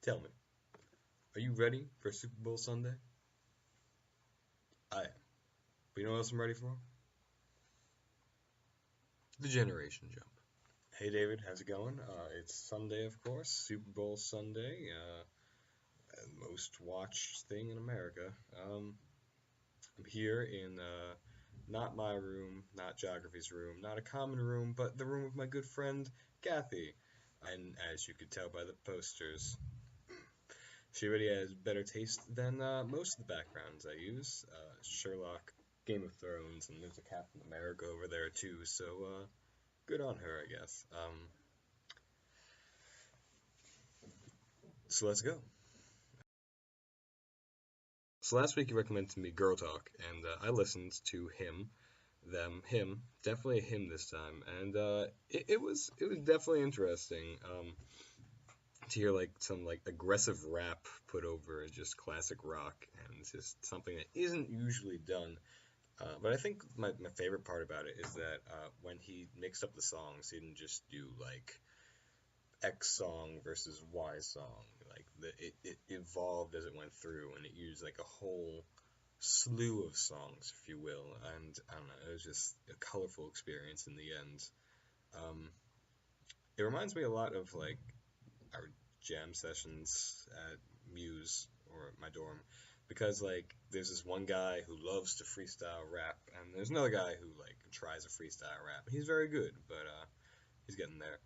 Tell me, are you ready for Super Bowl Sunday? I am. But you know what else I'm ready for? The generation jump. Hey David, how's it going? It's Sunday, of course, Super Bowl Sunday, most watched thing in America. I'm here in not my room, not Geography's room, not a common room, but the room of my good friend Kathy. And as you could tell by the posters, she already has better taste than most of the backgrounds I use. Sherlock, Game of Thrones, and there's a Captain America over there too. So good on her, I guess. So let's go. So last week you recommended to me Girl Talk, and I listened to him, them, him, definitely a him this time, and it was definitely interesting to hear like some like aggressive rap put over just classic rock, and it's just something that isn't usually done. But I think my favorite part about it is that when he mixed up the songs, he didn't just do like X song versus Y song. Like it evolved as it went through, and it used like a whole slew of songs, if you will. And I don't know, it was just a colorful experience in the end. Um, it reminds me a lot of like our jam sessions at Muse or my dorm, because like there's this one guy who loves to freestyle rap, and there's another guy who like tries to freestyle rap. He's very good, but he's getting there.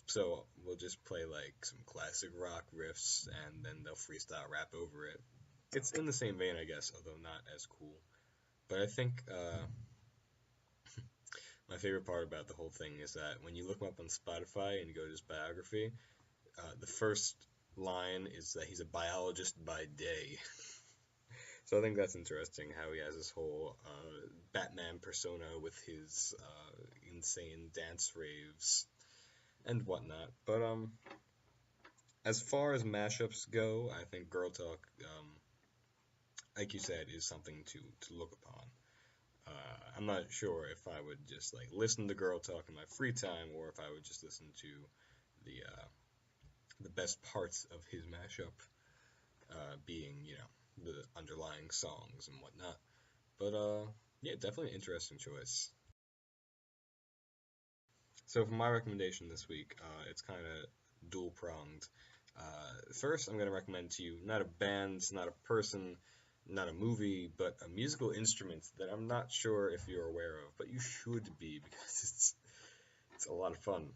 So we'll just play like some classic rock riffs, and then they'll freestyle rap over it. It's in the same vein, I guess, although not as cool. But I think my favorite part about the whole thing is that when you look him up on Spotify and you go to his biography, the first line is that he's a biologist by day. So I think that's interesting how he has this whole Batman persona with his insane dance raves and whatnot. But as far as mashups go, I think Girl Talk, like you said, is something to look upon. I'm not sure if I would just like listen to Girl Talk in my free time, or if I would just listen to the best parts of his mashup, being the underlying songs and whatnot. But yeah, definitely an interesting choice. So for my recommendation this week, it's kind of dual pronged. First, I'm going to recommend to you not a band, not a person, not a movie, but a musical instrument that I'm not sure if you're aware of, but you should be because it's a lot of fun.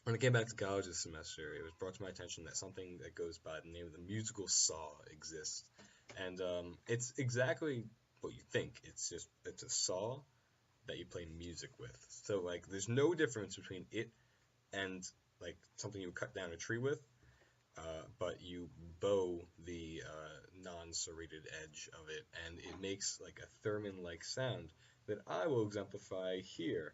When I came back to college this semester, it was brought to my attention that something that goes by the name of the musical saw exists, and it's exactly what you think. It's a saw that you play music with. So like, there's no difference between it and like something you cut down a tree with, but you bow the non-serrated edge of it, and it makes like a theremin-like sound that I will exemplify here.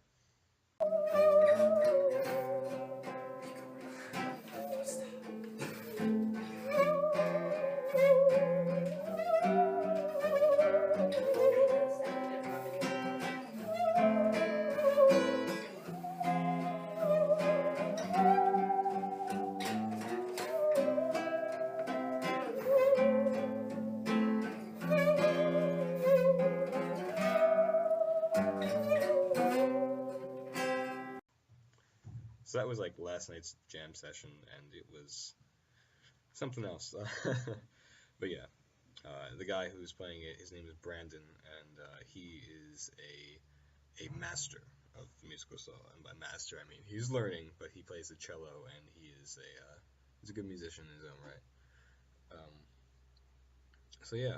So that was like last night's jam session, and it was something else. But yeah, the guy who's playing it, his name is Brandon, and he is a master of the musical saw. And by master, I mean he's learning, but he plays the cello, and he's a good musician in his own right. So yeah,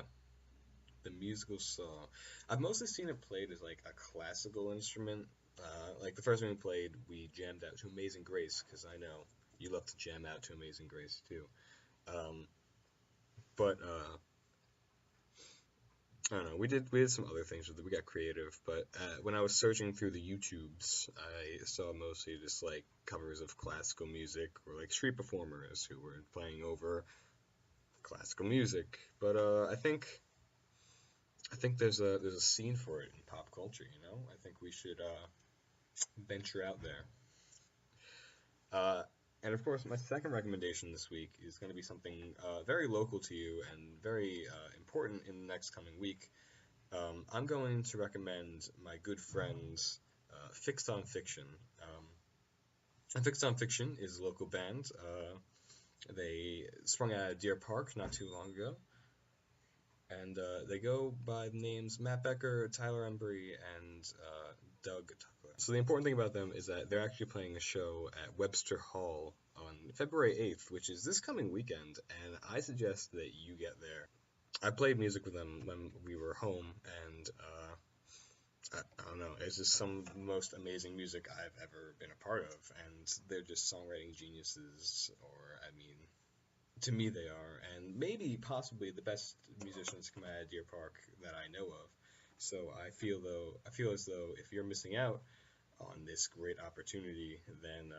the musical saw. I've mostly seen it played as like a classical instrument. Like the first one we played, we jammed out to Amazing Grace because I know you love to jam out to Amazing Grace too. Um, but I don't know. We did some other things with it. We got creative, but when I was searching through the YouTubes, I saw mostly just like covers of classical music or like street performers who were playing over classical music. But I think there's a scene for it in pop culture. I think we should venture out there. Uh, And of course, my second recommendation this week is going to be something very local to you and very important in the next coming week. I'm going to recommend my good friends Fixed on Fiction. And Fixed on Fiction is a local band. They sprung out of Deer Park not too long ago. And they go by the names Matt Becker, Tyler Embry, and Doug Tuckler. So the important thing about them is that they're actually playing a show at Webster Hall on February 8th, which is this coming weekend, and I suggest that you get there. I played music with them when we were home, and I don't know, it's just some of the most amazing music I've ever been a part of, and they're just songwriting geniuses, or, I mean, to me they are, and maybe possibly the best musicians to come out of Deer Park that I know of. So I feel as though if you're missing out on this great opportunity, then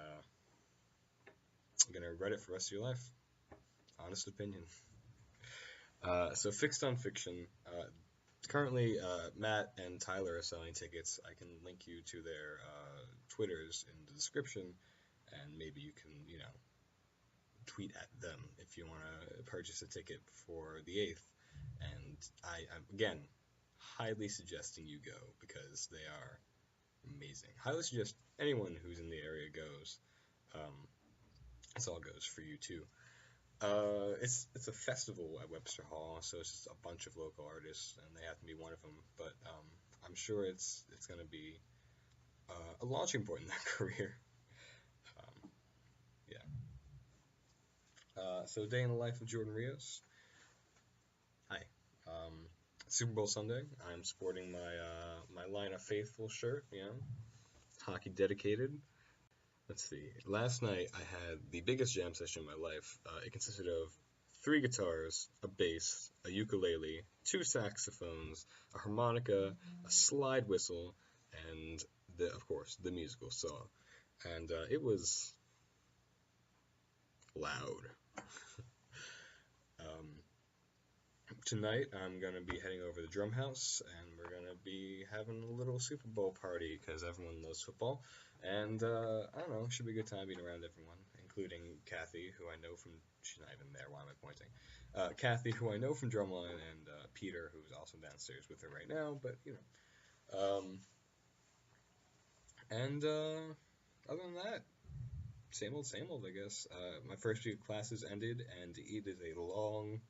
you're gonna regret it for the rest of your life. Honest opinion. So Fixed on Fiction. Currently, Matt and Tyler are selling tickets. I can link you to their Twitters in the description, and maybe you can, tweet at them if you want to purchase a ticket for the 8th. And I'm again highly suggesting you go because they are amazing. Highly suggest anyone who's in the area goes. This all goes for you too. It's a festival at Webster Hall, so it's just a bunch of local artists, and they have to be one of them. But I'm sure it's going to be a launching point in their career. Yeah. So day in the life of Jordan Rios. Hi. Super Bowl Sunday. I'm sporting my line of faithful shirt. Hockey dedicated. Let's see. Last night I had the biggest jam session in my life. It consisted of 3 guitars, a bass, a ukulele, 2 saxophones, a harmonica, a slide whistle, and of course the musical saw. And it was loud. Tonight I'm gonna be heading over to the Drum House, and we're gonna be having a little Super Bowl party because everyone loves football. And I don't know, it should be a good time being around everyone, including Kathy, who I know from, she's not even there, why am I pointing? Kathy, who I know from Drumline, and Peter, who's also downstairs with her right now, but, and other than that, same old, I guess. My first week of classes ended, and it is a long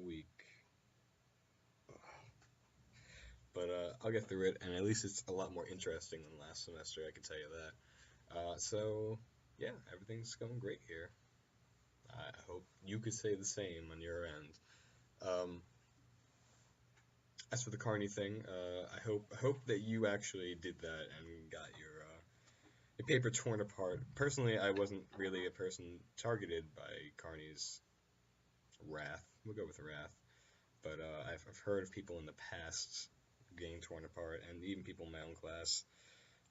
week. But I'll get through it, and at least it's a lot more interesting than last semester, I can tell you that. So, yeah, everything's going great here. I hope you could say the same on your end. As for the Carney thing, I hope that you actually did that and got your paper torn apart. Personally, I wasn't really a person targeted by Carney's wrath. We'll go with the wrath. But I've heard of people in the past getting torn apart, and even people in my own class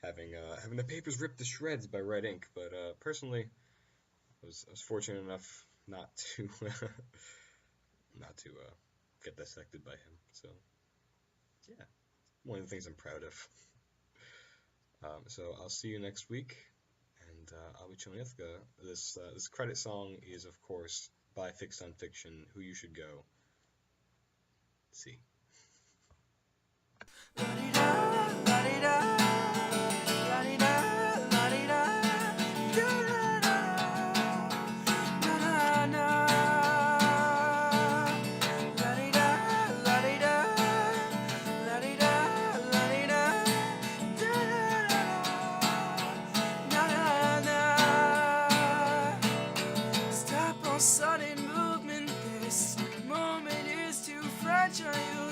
having the papers ripped to shreds by red ink. But personally, I was fortunate enough not to get dissected by him. So yeah, one of the things I'm proud of. So I'll see you next week, and I'll be chilling with you. This credit song is, of course, by Fixed on Fiction, Who You Should Go. See. Stop all sudden movement. This moment is too fragile.